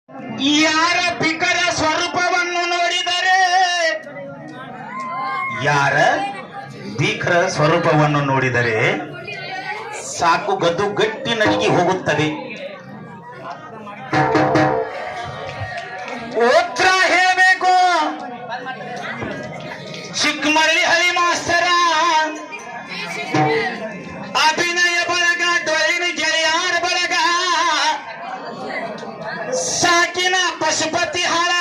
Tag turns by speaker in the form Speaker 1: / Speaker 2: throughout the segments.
Speaker 1: ಯಾರ ಬಿಕರ ಸ್ವರೂಪವನ್ನು ನೋಡಿದರೆ ಯಾರ ಭೀಕರ ಸ್ವರೂಪವನ್ನು ನೋಡಿದರೆ ಸಾಕು ಗದ್ದು ಗಟ್ಟಿ ನಡಿಗೆ ಹೋಗುತ್ತದೆ. ಉತ್ತರ ಹೇಳಬೇಕು. ಚಿಕ್ಕಮಳ್ಳಿ ಹಳಿ ಮಾಸ್ತರ ಅಭಿನಯ ಬಳಗ ಡೊಳ್ಳಿನ ಗೆಳೆಯಾರ ಬಳಗ ಸಾಕಿನ ಪಶುಪತಿ ಹಾಳ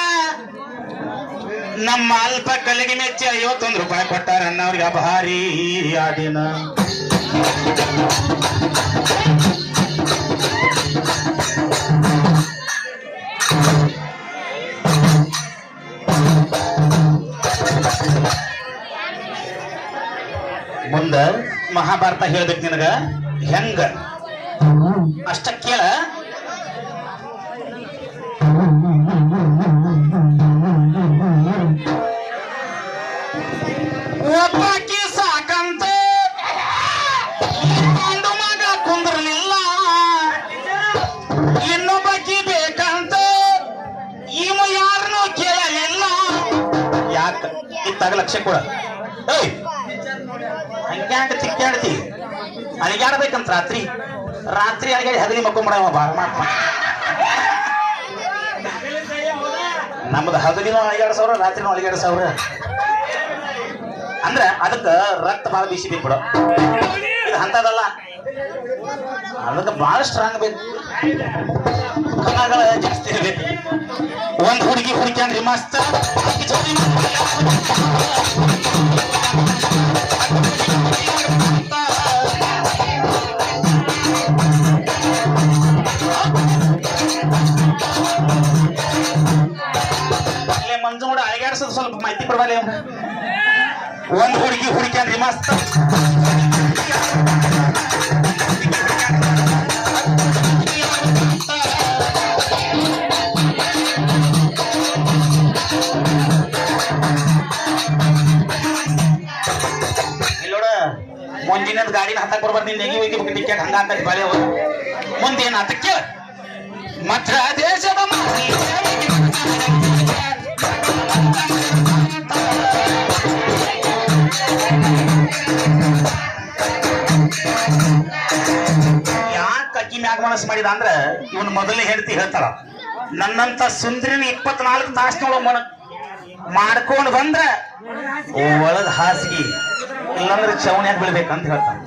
Speaker 1: ನಮ್ಮ ಅಲ್ಪ ಕಲಿಗೆ ಮೆಚ್ಚಿ 51 ರೂಪಾಯಿ ಕೊಟ್ಟಾರ ಅನ್ನವ್ರಿಗೆ ಅಭಾರಿ ಆಡಿನ. ಮುಂದ ಮಹಾಭಾರತ ಹೇಳ್ಬೇಕು ನಿನಗ ಹೆಂಗ ಅಷ್ಟ ಕೇಳ. ಒಬ್ಬಾಕಿ ಸಾಕಂತ ಒಂದು ಮಗ ಕುಂದ್ರಲಿಲ್ಲ, ಇನ್ನೊಬ್ಬಾಕಿ ಬೇಕಂತ ಇವ ಯಾರನ್ನೂ ಕೇಳಲಿಲ್ಲ. ಯಾಕ ಇತ್ತಾಗ ಲಕ್ಷ್ಯ ಕೊಡ. ಏಯ್ ಹಂಗ್ಯಾಂಗ ಚಿಕ್ಕಾಡ್ತಿ ಅಳಿಗಾಡ್ಬೇಕಂತ ರಾತ್ರಿ ರಾತ್ರಿ ಅಳಿಗಾಡಿ ಹಗಲಿ ಮಕ್ಕೊಂಬಿಡವ ಬಾಳ ಮಾತ. ನಮ್ದು ಹಗಲಿನೂ ಅಳಿಗಾಡ್ಸವ್ರ ರಾತ್ರಿನೂ ಅಳಿಗಾಡ್ಸವ್ರ ಅಂದ್ರ ಅದಕ್ಕ ರಕ್ತ ಬಾಳ ಬಿಸಿ ಬಿಟ್ಬಿಡ. ಇದು ಅಂತದಲ್ಲ, ಅದಕ್ಕೆ ಬಾಳ ಸ್ಟ್ರಾಂಗ್ ಬೇಕು, ಕಣಗಳ ಜಾಸ್ತಿ ಇರ್ಬೇಕು. ಒಂದ್ ಹುಡುಗಿ ಹುಡುಕ್ಯಾನ್ರಿ ಮಸ್ತ್ ಮಂಜು ಕೂಡ ಅಳಿಗಾಡ್ಸೋದು ಸ್ವಲ್ಪ ಮಾಹಿತಿ ಕೊಡ್ಬಾಲಿ. ಒಂದ್ ಹುಡುಗಿ ಹುಡುಕ್ಯಾನ್ರಿ ಮಸ್ತ್ ಇಲ್ಲೋಡ ಮುಂದಿನದ್ ಗಾಡಿನ ಹತ್ತಕ್ ಬರ್ಬಾರ್ದು. ನಿನ್ ನೆಗಿ ಒಯ್ದು ಟಿಕೆಟ್ ಹಂಗ ಹಾಕಿ ಬಾಳೆ ಅವರು ಮುಂದೇನು ಹತ್ತಕ್ಕೆ ಮಧ್ಯ ದೇಶದ ಯಾಕೆ ಅಕ್ಕಿ ಮ್ಯಾಗ ಮನಸ್ಸು ಮಾಡಿದ ಅಂದ್ರ ಇವನ್ ಮೊದಲನೇ ಹೇಳ್ತಿ ಹೇಳ್ತಾಳ, ನನ್ನಂತ ಸುಂದರಿನ 24 ತಾಸಿನೊಳಗ ಮಾಡ್ಕೊಂಡು ಬಂದ್ರ ಒಳಗ ಹಾಸಿಗೆ ಇಲ್ಲಾಂದ್ರೆ ಚವನ್ಯಾಗ ಬೀಳ್ಬೇಕಂತ ಹೇಳ್ತಾನ.